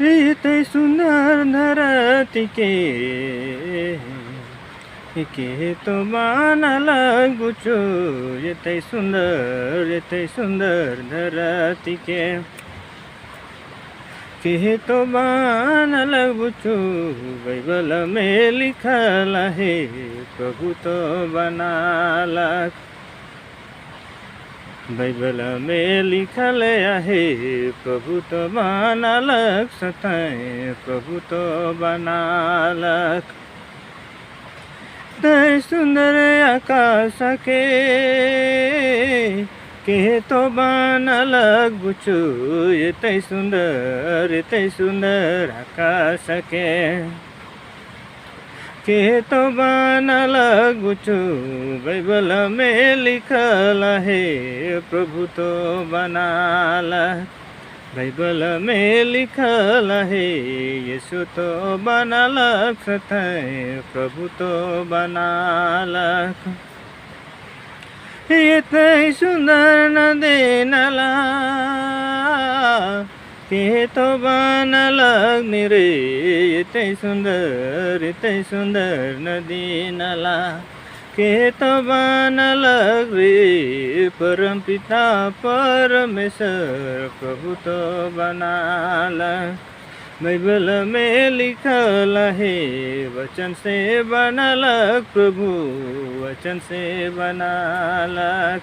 यतै सुन्दर धरती के तो बनल गुचो यतै सुन्दर धरती के तो बनल गुचो बाइबल में लिखल है प्रभु तो बनालक। बाइबल में लिखल है प्रभु तो बनालक सतै प्रभु तो बनालक। तै सुंदर आकाश के तो बनलक बुचु यतै सुंदर आकाश के तो बनलक बुचु बाइबल में लिखल है प्रभु तो बनालक। बाइबल में लिखल है यीशु तो बनालक सतै प्रभु तो बनालक। यतै सुंदर नदी नाला के तो बनलक निरे यतै सुंदर नदी नाला के तो बनलक रे परमपिता परमेश्वर प्रभु तो बनालक। बाइबल में लिखल है वचन से बनालक प्रभु वचन से बनालक।